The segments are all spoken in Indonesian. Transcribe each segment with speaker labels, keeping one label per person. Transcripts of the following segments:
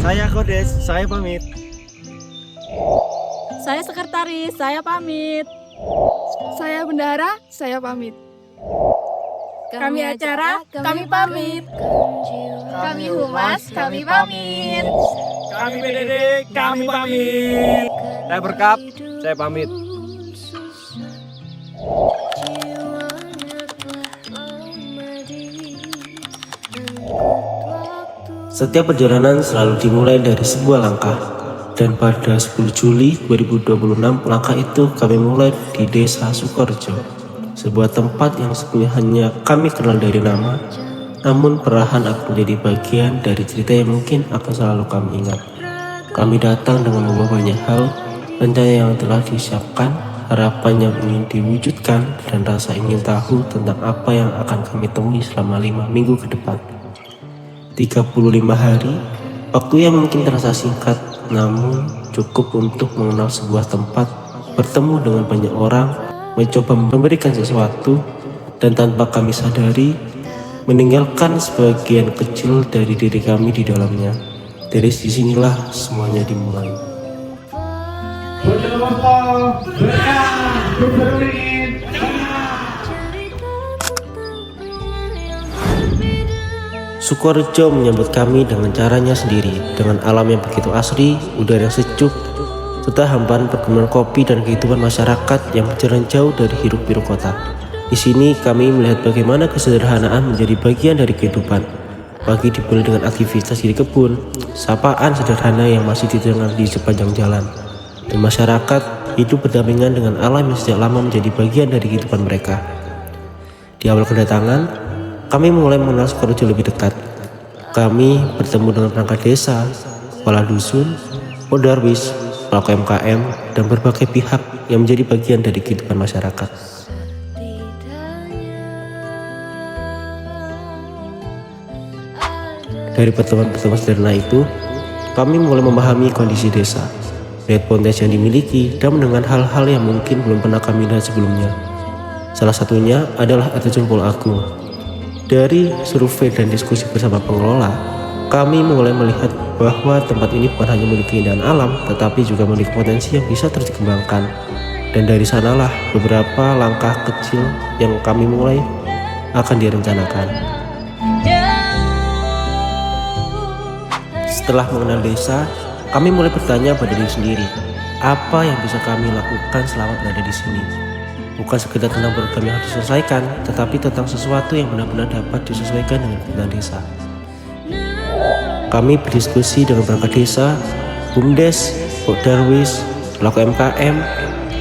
Speaker 1: Saya Kodes, saya pamit.
Speaker 2: Saya sekretaris, saya pamit.
Speaker 3: Saya bendahara, saya pamit.
Speaker 2: Kami acara, kami pamit.
Speaker 3: Kami humas, kami pamit.
Speaker 1: Kami PDD, kami pamit. Saya berkap, saya pamit.
Speaker 4: Setiap perjalanan selalu dimulai dari sebuah langkah. Dan pada 10 Juli 2026, langkah itu kami mulai di Desa Sukorejo, sebuah tempat yang sebelumnya hanya kami kenal dari nama, namun perlahan akan menjadi bagian dari cerita yang mungkin akan selalu kami ingat. Kami datang dengan membawa banyak hal, rencana yang telah disiapkan, harapan yang ingin diwujudkan, dan rasa ingin tahu tentang apa yang akan kami temui selama 5 minggu ke depan. 35 hari, waktu yang mungkin terasa singkat, namun cukup untuk mengenal sebuah tempat, bertemu dengan banyak orang, mencoba memberikan sesuatu, dan tanpa kami sadari, meninggalkan sebagian kecil dari diri kami di dalamnya. Dari disinilah semuanya dimulai. Sukorejo menyambut kami dengan caranya sendiri, dengan alam yang begitu asri, udara yang sejuk, serta hamparan perkebunan kopi dan kehidupan masyarakat yang berjalan jauh dari hiruk-pikuk kota. Di sini kami melihat bagaimana kesederhanaan menjadi bagian dari kehidupan. Pagi dimulai dengan aktivitas di kebun, sapaan sederhana yang masih didengar di sepanjang jalan, dan masyarakat hidup berdampingan dengan alam yang sejak lama menjadi bagian dari kehidupan mereka. Di awal kedatangan, kami mulai mengenal Sukorejo lebih dekat. Kami bertemu dengan perangkat desa, kepala dusun, Podarwis, pelaku UMKM, dan berbagai pihak yang menjadi bagian dari kehidupan masyarakat. Dari pertemuan-pertemuan sederhana itu, kami mulai memahami kondisi desa, melihat potensi yang dimiliki, dan mendengar hal-hal yang mungkin belum pernah kami lihat sebelumnya. Salah satunya adalah Air Terjun Pulau Agung. Dari survei dan diskusi bersama pengelola, kami mulai melihat bahwa tempat ini bukan hanya memiliki keindahan alam, tetapi juga memiliki potensi yang bisa terus dikembangkan. Dan dari sanalah beberapa langkah kecil yang kami mulai akan direncanakan. Setelah mengenal desa, kami mulai bertanya pada diri sendiri, apa yang bisa kami lakukan selama berada di sini? Bukan sekedar tentang program yang harus diselesaikan, tetapi tentang sesuatu yang benar-benar dapat disesuaikan dengan kebutuhan desa. Kami berdiskusi dengan perangkat desa, BUMDes, Podarwis, pelaku UMKM,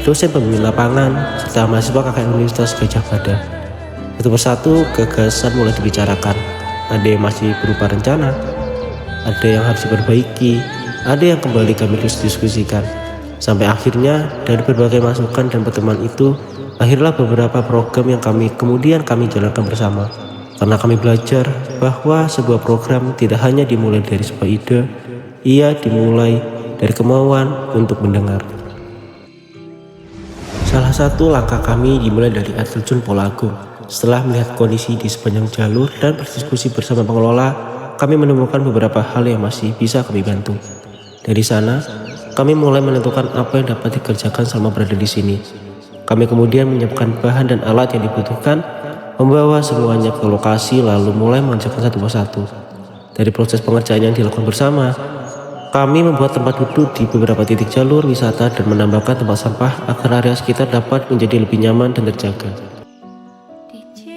Speaker 4: dosen pembimbing lapangan, serta mahasiswa KKN Universitas Gajah Mada. Satu persatu gagasan mulai dibicarakan. Ada yang masih berupa rencana, ada yang harus diperbaiki, ada yang kembali kami terus diskusikan. Sampai akhirnya dari berbagai masukan dan pertemuan itu, akhirlah beberapa program yang kemudian kami jalankan bersama. Karena kami belajar bahwa sebuah program tidak hanya dimulai dari sebuah ide, ia dimulai dari kemauan untuk mendengar. Salah satu langkah kami dimulai dari Air Terjun Pulau Agung. Setelah melihat kondisi di sepanjang jalur dan berdiskusi bersama pengelola, kami menemukan beberapa hal yang masih bisa kami bantu. Dari sana, kami mulai menentukan apa yang dapat dikerjakan selama berada di sini. Kami kemudian menyiapkan bahan dan alat yang dibutuhkan, membawa semuanya ke lokasi, lalu mulai mengerjakan satu persatu. Dari proses pengerjaan yang dilakukan bersama, kami membuat tempat duduk di beberapa titik jalur wisata dan menambahkan tempat sampah agar area sekitar dapat menjadi lebih nyaman dan terjaga.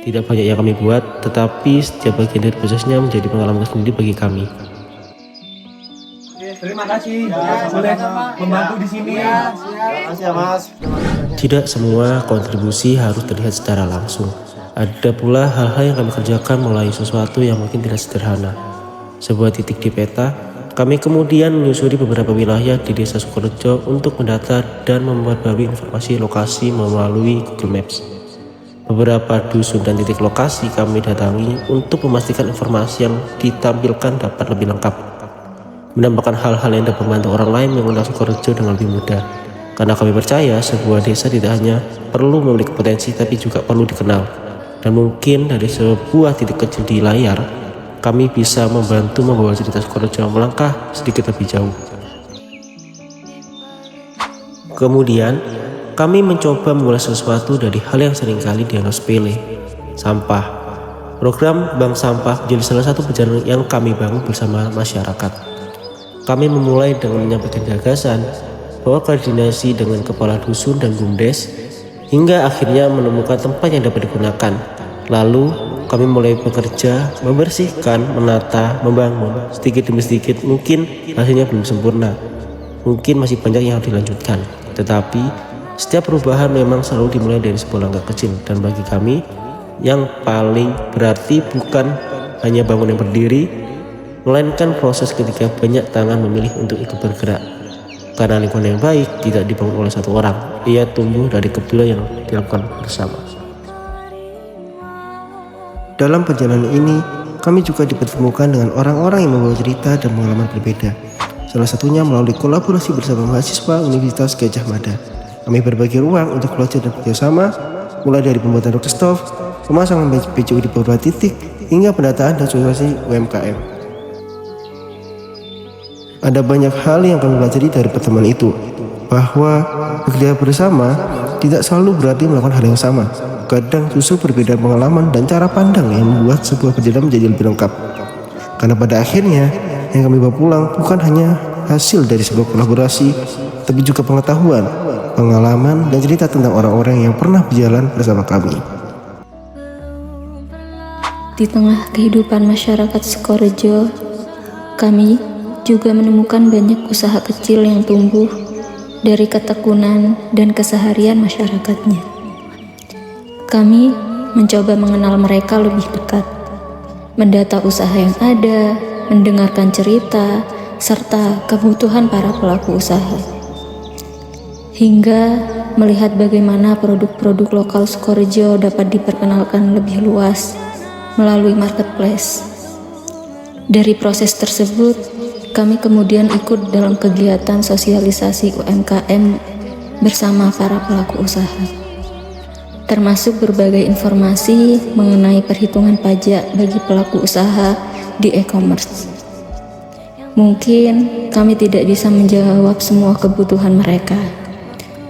Speaker 4: Tidak banyak yang kami buat, tetapi setiap bagian dari prosesnya menjadi pengalaman sendiri bagi kami.
Speaker 1: Terima kasih boleh membantu di sini. Terima kasih ya Mas.
Speaker 4: Tidak semua kontribusi harus terlihat secara langsung. Ada pula hal-hal yang kami kerjakan mulai sesuatu yang mungkin tidak sederhana. Sebuah titik di peta, kami kemudian menyusuri beberapa wilayah di Desa Sukorejo untuk mendata dan memperbarui informasi lokasi melalui Google Maps. Beberapa dusun dan titik lokasi kami datangi untuk memastikan informasi yang ditampilkan dapat lebih lengkap. Menambahkan hal-hal yang dapat membantu orang lain mengenal Sukorejo dengan lebih mudah. Karena kami percaya sebuah desa tidak hanya perlu memiliki potensi tapi juga perlu dikenal. Dan mungkin dari sebuah titik kecil di layar, kami bisa membantu membawa cerita Sukorejo melangkah sedikit lebih jauh. Kemudian, kami mencoba memulai sesuatu dari hal yang seringkali dianggap sepele, sampah. Program Bank Sampah menjadi salah satu perjalanan yang kami bangun bersama masyarakat. Kami memulai dengan menyampaikan gagasan, bahwa koordinasi dengan kepala dusun dan BUMDes, hingga akhirnya menemukan tempat yang dapat digunakan. Lalu, kami mulai bekerja, membersihkan, menata, membangun, sedikit demi sedikit. Mungkin hasilnya belum sempurna, mungkin masih banyak yang harus dilanjutkan. Tetapi, setiap perubahan memang selalu dimulai dari sebuah langkah kecil. Dan bagi kami, yang paling berarti bukan hanya bangun yang berdiri, melainkan proses ketika banyak tangan memilih untuk ikut bergerak. Karena lingkungan yang baik tidak dibangun oleh satu orang, ia tumbuh dari kebetulan yang dilakukan bersama. Dalam perjalanan ini, kami juga dipertemukan dengan orang-orang yang membawa cerita dan pengalaman berbeda. Salah satunya melalui kolaborasi bersama mahasiswa Universitas Gadjah Mada. Kami berbagi ruang untuk belajar dan bekerjasama, mulai dari pembuatan rooftop, pemasangan PCU di beberapa titik, hingga pendataan dan sosialisasi UMKM. Ada banyak hal yang kami pelajari dari pertemuan itu, bahwa bekerja bersama tidak selalu berarti melakukan hal yang sama. Kadang justru berbeda pengalaman dan cara pandang yang membuat sebuah perjalanan menjadi lebih lengkap. Karena pada akhirnya, yang kami bawa pulang bukan hanya hasil dari sebuah kolaborasi, tapi juga pengetahuan, pengalaman, dan cerita tentang orang-orang yang pernah berjalan bersama kami.
Speaker 5: Di tengah kehidupan masyarakat Sukorejo, kami juga menemukan banyak usaha kecil yang tumbuh dari ketekunan dan keseharian masyarakatnya. Kami mencoba mengenal mereka lebih dekat, mendata usaha yang ada, mendengarkan cerita, serta kebutuhan para pelaku usaha. Hingga melihat bagaimana produk-produk lokal Sukorejo dapat diperkenalkan lebih luas melalui marketplace. Dari proses tersebut, kami kemudian ikut dalam kegiatan sosialisasi UMKM bersama para pelaku usaha, termasuk berbagai informasi mengenai perhitungan pajak bagi pelaku usaha di e-commerce. Mungkin kami tidak bisa menjawab semua kebutuhan mereka.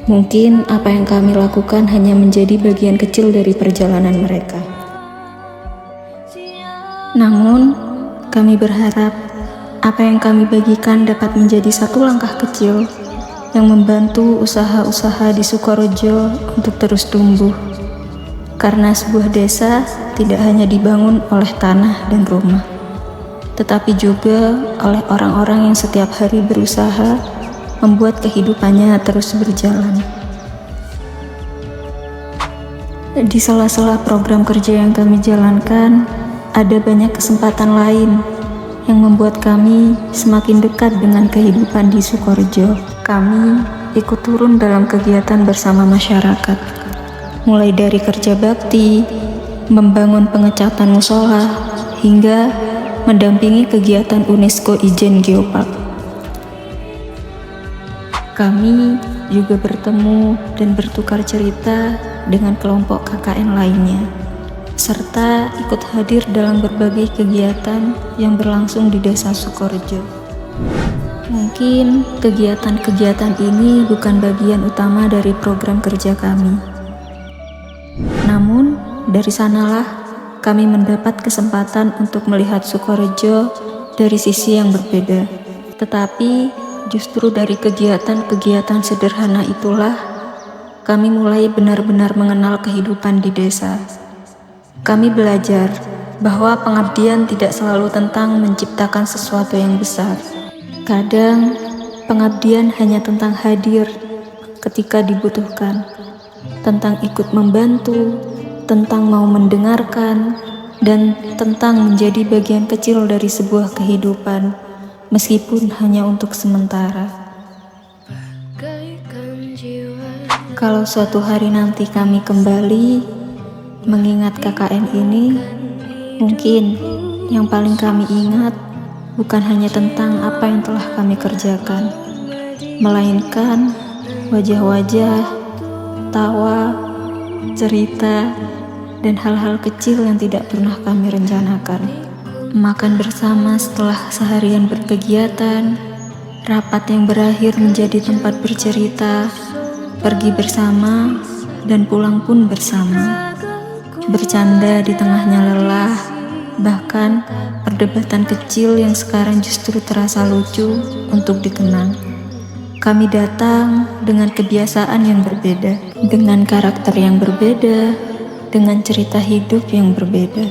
Speaker 5: Mungkin apa yang kami lakukan hanya menjadi bagian kecil dari perjalanan mereka. Namun, kami berharap apa yang kami bagikan dapat menjadi satu langkah kecil yang membantu usaha-usaha di Sukorejo untuk terus tumbuh. Karena sebuah desa tidak hanya dibangun oleh tanah dan rumah, tetapi juga oleh orang-orang yang setiap hari berusaha membuat kehidupannya terus berjalan. Di sela-sela program kerja yang kami jalankan, ada banyak kesempatan lain yang membuat kami semakin dekat dengan kehidupan di Sukorejo. Kami ikut turun dalam kegiatan bersama masyarakat, mulai dari kerja bakti, membangun pengecatan musola, hingga mendampingi kegiatan UNESCO Ijen Geopark. Kami juga bertemu dan bertukar cerita dengan kelompok KKN lainnya, serta ikut hadir dalam berbagai kegiatan yang berlangsung di Desa Sukorejo. Mungkin kegiatan-kegiatan ini bukan bagian utama dari program kerja kami. Namun, dari sanalah kami mendapat kesempatan untuk melihat Sukorejo dari sisi yang berbeda. Tetapi, justru dari kegiatan-kegiatan sederhana itulah kami mulai benar-benar mengenal kehidupan di desa. Kami belajar bahwa pengabdian tidak selalu tentang menciptakan sesuatu yang besar. Kadang, pengabdian hanya tentang hadir ketika dibutuhkan, tentang ikut membantu, tentang mau mendengarkan, dan tentang menjadi bagian kecil dari sebuah kehidupan, meskipun hanya untuk sementara. Kalau suatu hari nanti kami kembali mengingat KKN ini, mungkin yang paling kami ingat bukan hanya tentang apa yang telah kami kerjakan, melainkan wajah-wajah, tawa, cerita, dan hal-hal kecil yang tidak pernah kami rencanakan. makan bersama setelah seharian berkegiatan, rapat yang berakhir menjadi tempat bercerita, pergi bersama, dan pulang pun bersama. Bercanda di tengahnya lelah, bahkan perdebatan kecil yang sekarang justru terasa lucu untuk dikenang. Kami datang dengan kebiasaan yang berbeda, dengan karakter yang berbeda, dengan cerita hidup yang berbeda.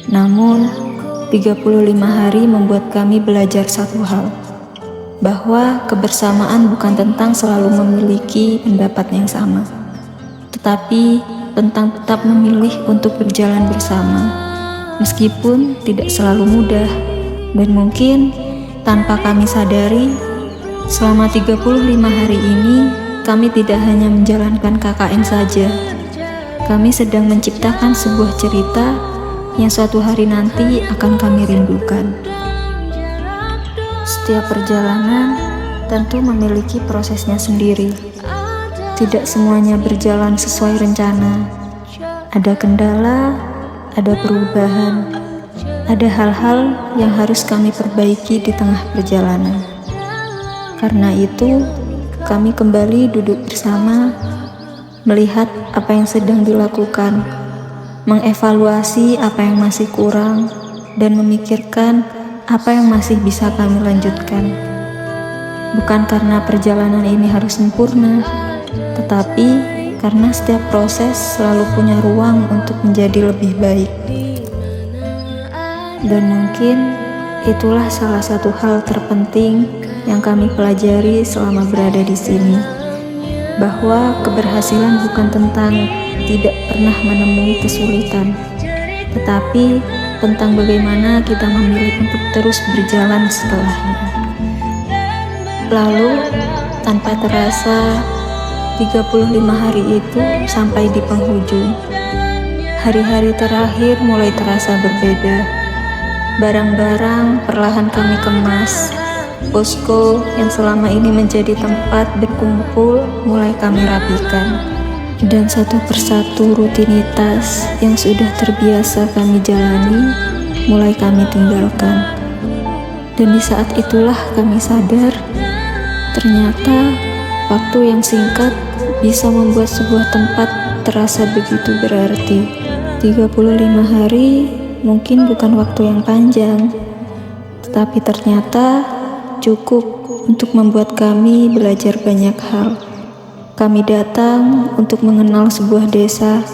Speaker 5: Namun, 35 hari membuat kami belajar satu hal, bahwa kebersamaan bukan tentang selalu memiliki pendapat yang sama, tetapi tentang tetap memilih untuk berjalan bersama, meskipun tidak selalu mudah. Dan mungkin tanpa kami sadari, selama 35 hari ini, kami tidak hanya menjalankan KKN saja. Kami sedang menciptakan sebuah cerita yang suatu hari nanti akan kami rindukan. Setiap perjalanan tentu memiliki prosesnya sendiri. Tidak semuanya berjalan sesuai rencana. Ada kendala, ada perubahan, ada hal-hal yang harus kami perbaiki di tengah perjalanan. Karena itu, kami kembali duduk bersama, melihat apa yang sedang dilakukan, mengevaluasi apa yang masih kurang, dan memikirkan apa yang masih bisa kami lanjutkan. Bukan karena perjalanan ini harus sempurna, tetapi karena setiap proses selalu punya ruang untuk menjadi lebih baik. Dan mungkin itulah salah satu hal terpenting yang kami pelajari selama berada di sini, bahwa keberhasilan bukan tentang tidak pernah menemui kesulitan, tetapi tentang bagaimana kita memilih untuk terus berjalan setelahnya. Lalu, tanpa terasa, 35 hari itu sampai di penghujung. Hari-hari terakhir mulai terasa berbeda. Barang-barang perlahan kami kemas. Posko yang selama ini menjadi tempat berkumpul mulai kami rapikan. Dan satu persatu rutinitas yang sudah terbiasa kami jalani mulai kami tinggalkan. Dan di saat itulah kami sadar, ternyata waktu yang singkat bisa membuat sebuah tempat terasa begitu berarti. 35 hari mungkin bukan waktu yang panjang, tetapi ternyata cukup untuk membuat kami belajar banyak hal. Kami datang untuk mengenal sebuah desa,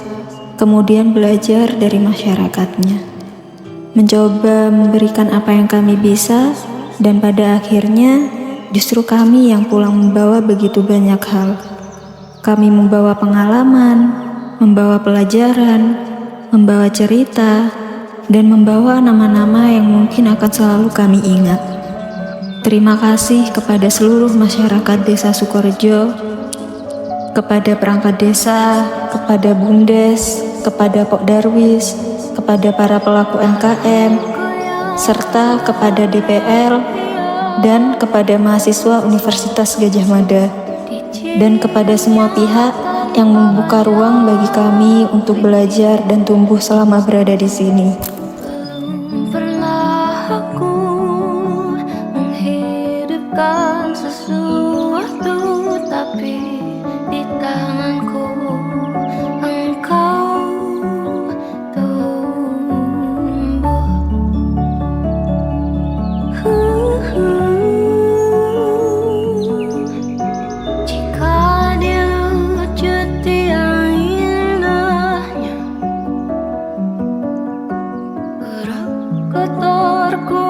Speaker 5: kemudian belajar dari masyarakatnya. Mencoba memberikan apa yang kami bisa, dan pada akhirnya justru kami yang pulang membawa begitu banyak hal. Kami membawa pengalaman, membawa pelajaran, membawa cerita, dan membawa nama-nama yang mungkin akan selalu kami ingat. Terima kasih kepada seluruh masyarakat Desa Sukorejo, kepada perangkat desa, kepada Bundes, kepada Pok Darwis, kepada para pelaku MKM, serta kepada DPL, dan kepada mahasiswa Universitas Gadjah Mada, dan kepada semua pihak yang membuka ruang bagi kami untuk belajar dan tumbuh selama berada di sini.
Speaker 6: Pernah aku menghidupkan sesuatu, tapi di tanganku engkau tumbuh. Jika dia wujud yang indahnya, berat kotorku